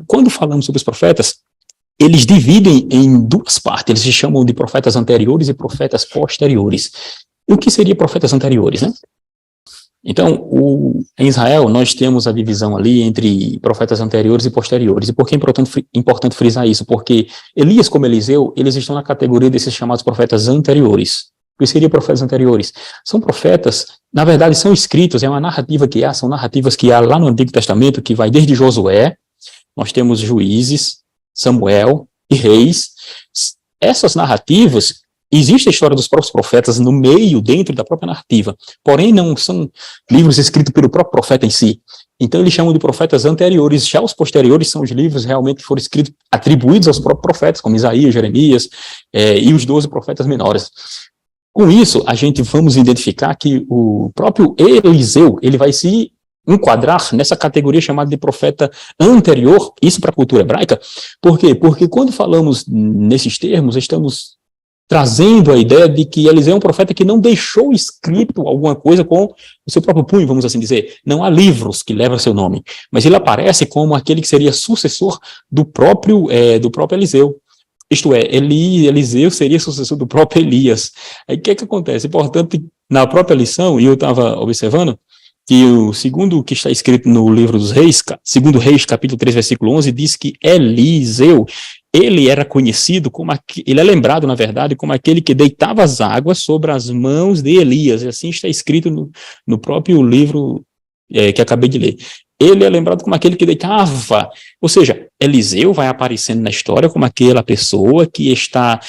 quando falamos sobre os profetas, eles dividem em duas partes, eles se chamam de profetas anteriores e profetas posteriores. E o que seria profetas anteriores, né? Então, em Israel, nós temos a divisão ali entre profetas anteriores e posteriores. E por que é importante frisar isso? Porque Elias, como Eliseu, eles estão na categoria desses chamados profetas anteriores. O que seriam profetas anteriores? São profetas, na verdade, são escritos, é uma narrativa que há, são narrativas que há lá no Antigo Testamento, que vai desde Josué, nós temos Juízes, Samuel e Reis. Essas narrativas, existe a história dos próprios profetas no meio, dentro da própria narrativa, porém não são livros escritos pelo próprio profeta em si. Então eles chamam de profetas anteriores, já os posteriores são os livros realmente que foram escritos, atribuídos aos próprios profetas, como Isaías, Jeremias e os 12 profetas menores. Com isso, a gente vamos identificar que o próprio Eliseu, ele vai se enquadrar nessa categoria chamada de profeta anterior, isso para a cultura hebraica. Por quê? Porque quando falamos nesses termos, estamos trazendo a ideia de que Eliseu é um profeta que não deixou escrito alguma coisa com o seu próprio punho, vamos assim dizer. Não há livros que levam seu nome, mas ele aparece como aquele que seria sucessor do próprio Eliseu. Isto é, Eliseu seria sucessor do próprio Elias. Aí o que acontece? Importante, na própria lição, e eu estava observando, que segundo o que está escrito no livro dos Reis, segundo Reis, capítulo 3, versículo 11, diz que Eliseu, ele era conhecido como, ele é lembrado, na verdade, como aquele que deitava as águas sobre as mãos de Elias, e assim está escrito no próprio livro que acabei de ler. Ele é lembrado como aquele que deitava, ou seja, Eliseu vai aparecendo na história como aquela pessoa que está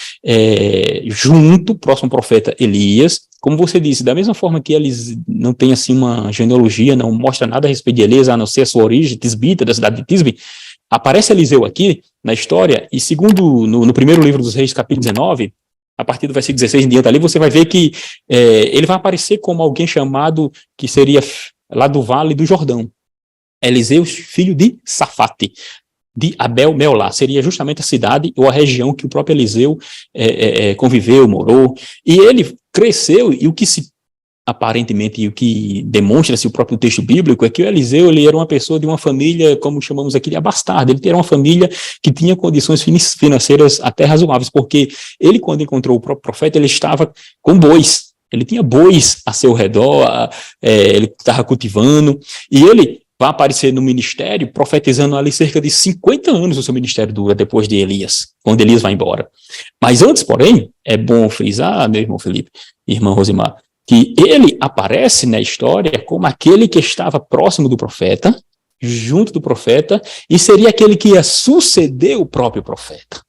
junto, próximo ao profeta Elias. Como você disse, da mesma forma que eles não têm assim uma genealogia, não mostra nada a respeito de Elias, a não ser a sua origem, Tisbita, da cidade de Tisbe, aparece Eliseu aqui na história, e segundo no primeiro livro dos Reis, capítulo 19, a partir do versículo 16 em diante ali, você vai ver que ele vai aparecer como alguém chamado, que seria lá do Vale do Jordão, Eliseu, filho de Safate, de Abel-Meolá, seria justamente a cidade ou a região que o próprio Eliseu conviveu, morou, e ele cresceu, e o que se aparentemente, e o que demonstra-se o próprio texto bíblico, é que o Eliseu, ele era uma pessoa de uma família, como chamamos aqui, de abastada. Ele era uma família que tinha condições financeiras até razoáveis, porque ele, quando encontrou o próprio profeta, ele estava com bois. Ele tinha bois a seu redor, ele estava cultivando, e ele vai aparecer no ministério, profetizando ali cerca de 50 anos o seu ministério dura depois de Elias, quando Elias vai embora. Mas antes, porém, é bom frisar, meu irmão Felipe, irmã Rosimar, que ele aparece na história como aquele que estava próximo do profeta, junto do profeta, e seria aquele que ia suceder o próprio profeta.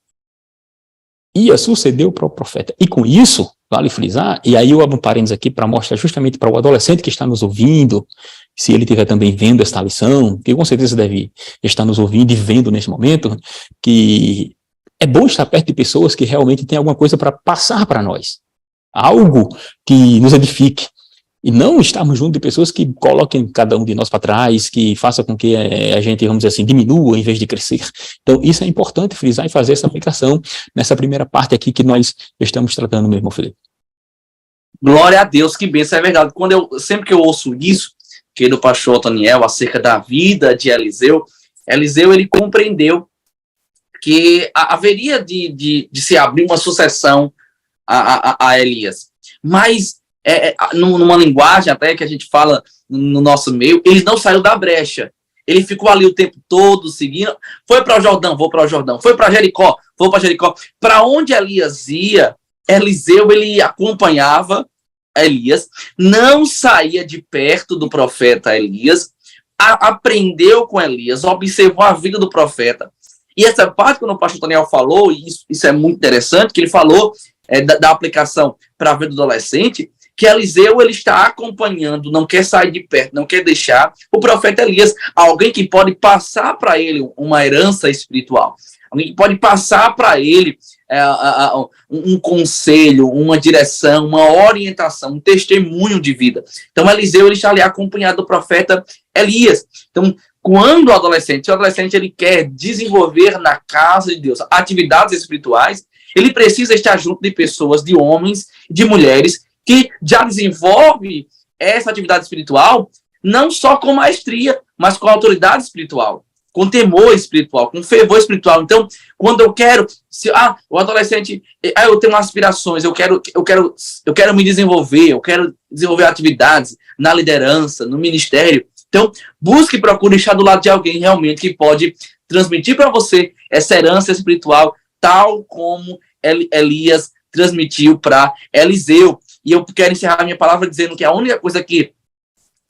Ia suceder o próprio profeta. E com isso, vale frisar, e aí eu abro um parênteses aqui para mostrar justamente para o adolescente que está nos ouvindo, se ele estiver também vendo esta lição, que com certeza deve estar nos ouvindo e vendo nesse momento, que é bom estar perto de pessoas que realmente têm alguma coisa para passar para nós. Algo que nos edifique, e não estarmos junto de pessoas que coloquem cada um de nós para trás, que faça com que a gente, vamos dizer assim, diminua em vez de crescer. Então, isso é importante frisar e fazer essa aplicação nessa primeira parte aqui que nós estamos tratando, meu irmão Felipe. Glória a Deus, que bênção, é verdade. Sempre que eu ouço isso, que do pastor Otoniel, acerca da vida de Eliseu, ele compreendeu que haveria de se abrir uma sucessão a Elias. Mas, numa linguagem até que a gente fala no nosso meio, ele não saiu da brecha. Ele ficou ali o tempo todo seguindo. Foi para o Jordão, vou para o Jordão. Foi para Jericó, vou para Jericó. Para onde Elias ia, Eliseu, ele acompanhava Elias, não saía de perto do profeta Elias, aprendeu com Elias, observou a vida do profeta. E essa parte, quando o pastor Daniel falou, e isso é muito interessante, que ele falou da aplicação para a vida do adolescente, que Eliseu, ele está acompanhando, não quer sair de perto, não quer deixar o profeta Elias, alguém que pode passar para ele uma herança espiritual, alguém que pode passar para ele um conselho, uma direção, uma orientação, um testemunho de vida. Então, Eliseu, ele está ali acompanhado do profeta Elias. Então, quando o adolescente ele quer desenvolver na casa de Deus atividades espirituais, ele precisa estar junto de pessoas, de homens, de mulheres, que já desenvolve essa atividade espiritual, não só com maestria, mas com autoridade espiritual, com temor espiritual, com fervor espiritual. Então, quando eu quero, o adolescente, eu tenho aspirações, eu quero me desenvolver, eu quero desenvolver atividades na liderança, no ministério. Então, busque e procure estar do lado de alguém realmente que pode transmitir para você essa herança espiritual, tal como Elias transmitiu para Eliseu. E eu quero encerrar a minha palavra dizendo que a única coisa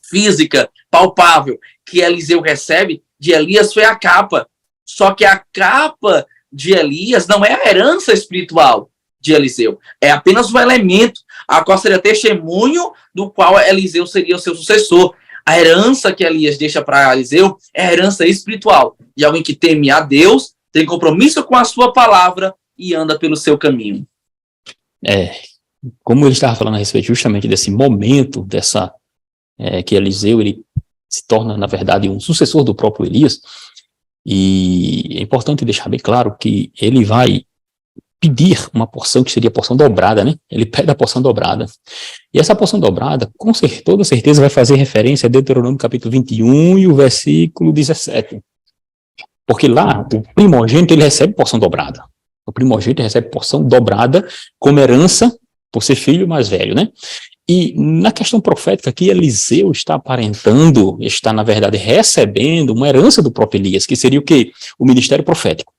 física, palpável, que Eliseu recebe de Elias foi a capa. Só que a capa de Elias não é a herança espiritual de Eliseu. É apenas um elemento, a qual seria testemunho do qual Eliseu seria o seu sucessor. A herança que Elias deixa para Eliseu é a herança espiritual. De alguém que teme a Deus, tem compromisso com a sua palavra e anda pelo seu caminho. Como ele estava falando a respeito justamente desse momento, que Eliseu ele se torna, na verdade, um sucessor do próprio Elias, e é importante deixar bem claro que ele vai pedir uma porção que seria a porção dobrada, né? Ele pede a porção dobrada. E essa porção dobrada, com toda certeza, vai fazer referência a Deuteronômio capítulo 21 e o versículo 17. Porque lá, o primogênito, ele recebe porção dobrada. O primogênito recebe porção dobrada como herança por ser filho mais velho, né? E na questão profética aqui, Eliseu está aparentando, está, na verdade, recebendo uma herança do próprio Elias, que seria o quê? O ministério profético.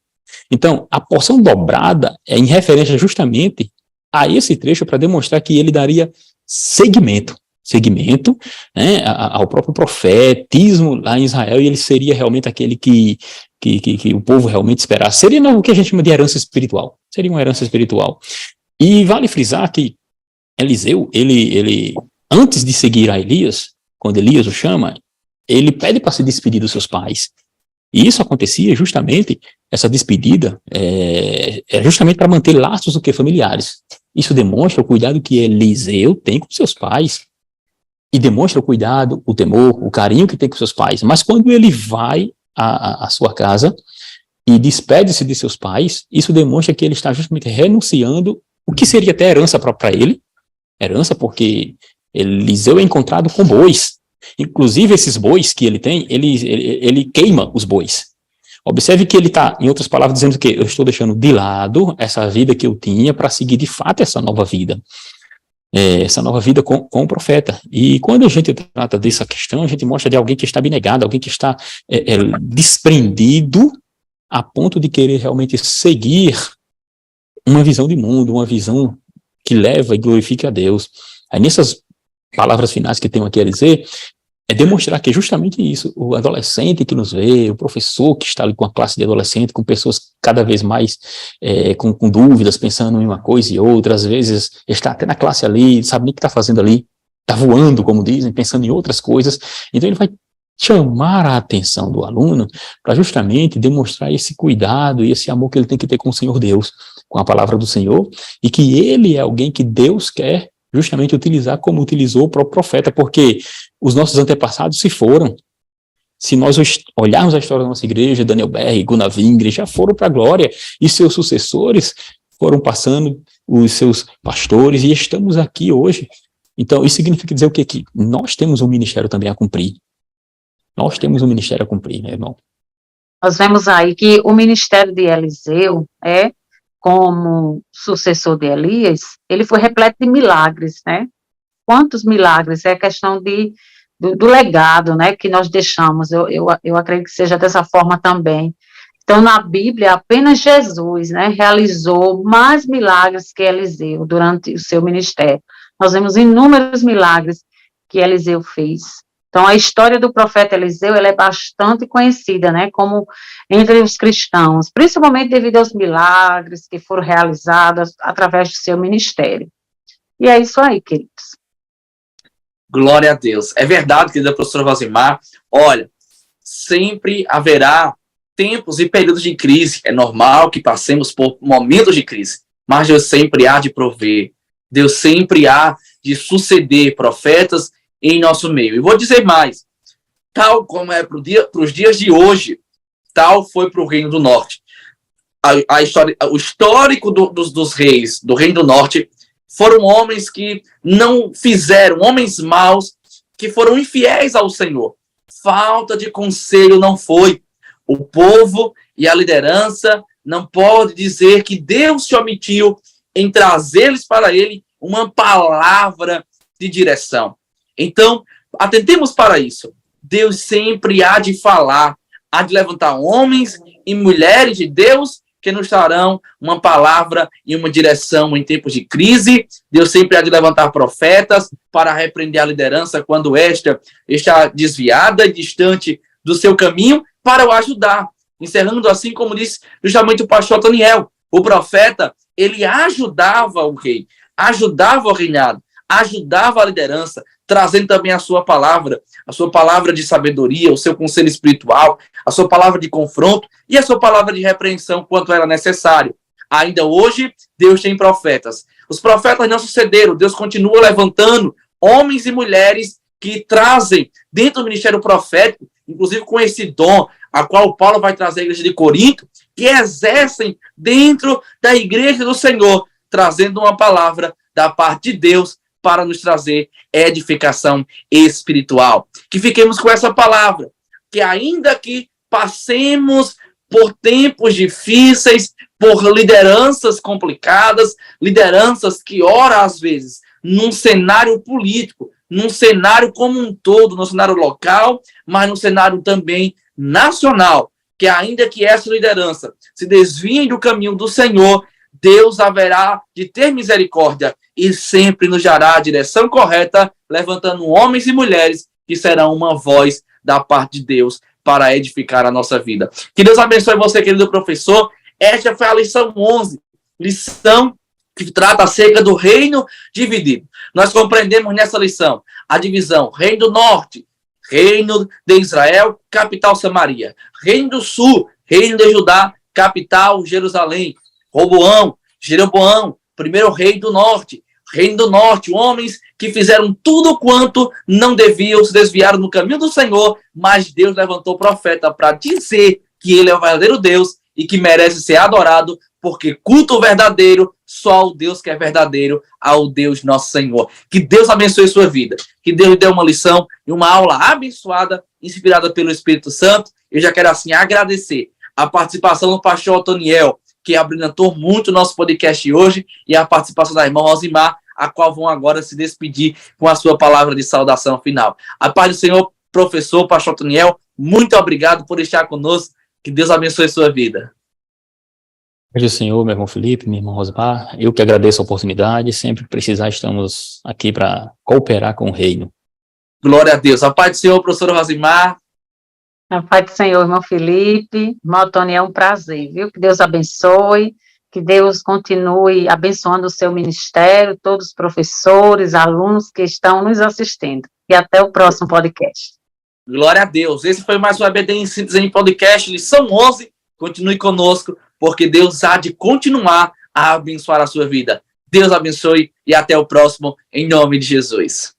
Então, a porção dobrada é em referência justamente a esse trecho para demonstrar que ele daria seguimento, né, ao próprio profetismo lá em Israel, e ele seria realmente aquele que o povo realmente esperasse. Seria o que a gente chama de herança espiritual. Seria uma herança espiritual. E vale frisar que Eliseu, ele antes de seguir a Elias, quando Elias o chama, ele pede para se despedir dos seus pais. E isso acontecia justamente, essa despedida, é justamente para manter laços familiares. Isso demonstra o cuidado que Eliseu tem com seus pais. E demonstra o cuidado, o temor, o carinho que tem com seus pais. Mas quando ele vai à sua casa e despede-se de seus pais, isso demonstra que ele está justamente renunciando o que seria até herança para ele. Herança porque Eliseu é encontrado com bois. Inclusive esses bois que ele tem, ele queima os bois. Observe que ele está, em outras palavras, dizendo que eu estou deixando de lado essa vida que eu tinha para seguir de fato essa nova vida. Essa nova vida com o profeta. E quando a gente trata dessa questão, a gente mostra de alguém que está abnegado, alguém que está desprendido a ponto de querer realmente seguir uma visão de mundo, uma visão que leva e glorifica a Deus. Aí nessas palavras finais que tenho aqui a dizer, é demonstrar que é justamente isso, o adolescente que nos vê, o professor que está ali com a classe de adolescente, com pessoas cada vez mais com dúvidas, pensando em uma coisa e outra, às vezes está até na classe ali, sabe nem o que está fazendo ali, está voando, como dizem, pensando em outras coisas. Então ele vai chamar a atenção do aluno para justamente demonstrar esse cuidado e esse amor que ele tem que ter com o Senhor Deus, com a palavra do Senhor, e que ele é alguém que Deus quer justamente utilizar como utilizou o próprio profeta, porque os nossos antepassados se foram. Se nós olharmos a história da nossa igreja, Daniel Berg, Gunnar Wingre, já foram para a glória, e seus sucessores foram passando, os seus pastores, e estamos aqui hoje. Então, isso significa dizer o quê? Que nós temos um ministério também a cumprir. Nós temos um ministério a cumprir, né, irmão? Nós vemos aí que o ministério de Eliseu como sucessor de Elias, ele foi repleto de milagres, né? Quantos milagres? É questão do legado, né, que nós deixamos. Eu acredito que seja dessa forma também. Então, na Bíblia, apenas Jesus, né, realizou mais milagres que Eliseu durante o seu ministério. Nós vemos inúmeros milagres que Eliseu fez. Então, a história do profeta Eliseu, ela é bastante conhecida, né, como entre os cristãos, principalmente devido aos milagres que foram realizados através do seu ministério. E é isso aí, queridos. Glória a Deus. É verdade, querida professora Rosimar. Olha, sempre haverá tempos e períodos de crise. É normal que passemos por momentos de crise, mas Deus sempre há de prover. Deus sempre há de suceder profetas em nosso meio. E vou dizer mais, tal como é para os dias de hoje, tal foi para o Reino do Norte. A história, o histórico dos reis do Reino do Norte foram homens que não fizeram, homens maus, que foram infiéis ao Senhor. Falta de conselho não foi. O povo e a liderança não pode dizer que Deus se omitiu em trazer-lhes para ele uma palavra de direção. Então, atentemos para isso. Deus sempre há de falar, há de levantar homens e mulheres de Deus que nos trarão uma palavra e uma direção em tempos de crise. Deus sempre há de levantar profetas para repreender a liderança quando esta está desviada e distante do seu caminho, para o ajudar. Encerrando assim, como disse justamente o pastor Otoniel, o profeta, ele ajudava o rei, ajudava o reinado, ajudava a liderança, trazendo também a sua palavra de sabedoria, o seu conselho espiritual, a sua palavra de confronto e a sua palavra de repreensão quanto era necessário. Ainda hoje, Deus tem profetas. Os profetas não sucederam, Deus continua levantando homens e mulheres que trazem dentro do ministério profético, inclusive com esse dom, a qual Paulo vai trazer à igreja de Corinto, que exercem dentro da igreja do Senhor, trazendo uma palavra da parte de Deus para nos trazer edificação espiritual. Que fiquemos com essa palavra, que ainda que passemos por tempos difíceis, por lideranças complicadas, lideranças que, ora, às vezes, num cenário político, num cenário como um todo, no cenário local, mas no cenário também nacional, que ainda que essa liderança se desviem do caminho do Senhor, Deus haverá de ter misericórdia e sempre nos dará a direção correta, levantando homens e mulheres que serão uma voz da parte de Deus para edificar a nossa vida. Que Deus abençoe você, querido professor. Esta foi a lição 11, lição que trata acerca do reino dividido. Nós compreendemos nessa lição a divisão: Reino do Norte, Reino de Israel, capital Samaria; Reino do Sul, Reino de Judá, capital Jerusalém; Jeroboão, primeiro rei do Norte; Reino do Norte, homens que fizeram tudo quanto não deviam, se desviaram no caminho do Senhor, mas Deus levantou o profeta para dizer que ele é o verdadeiro Deus e que merece ser adorado, porque culto verdadeiro só ao Deus que é verdadeiro, ao Deus nosso Senhor. Que Deus abençoe sua vida, que Deus lhe dê uma lição e uma aula abençoada, inspirada pelo Espírito Santo. Eu já quero assim agradecer a participação do pastor Otoniel, que abrilhantou muito o nosso podcast hoje, e a participação da irmã Rosimar, a qual vão agora se despedir com a sua palavra de saudação final. A paz do Senhor, professor, pastor Otoniel, muito obrigado por estar conosco. Que Deus abençoe sua vida. Paz do Senhor, meu irmão Felipe, minha irmã Rosimar. Eu que agradeço a oportunidade. Sempre que precisar, estamos aqui para cooperar com o reino. Glória a Deus. A paz do Senhor, professor Rosimar. A paz do Senhor, irmão Felipe. Irmão Tony, é um prazer, viu? Que Deus abençoe, que Deus continue abençoando o seu ministério, todos os professores, alunos que estão nos assistindo. E até o próximo podcast. Glória a Deus. Esse foi mais um EBD em Síntese em Podcast, lição 11. Continue conosco, porque Deus há de continuar a abençoar a sua vida. Deus abençoe e até o próximo, em nome de Jesus.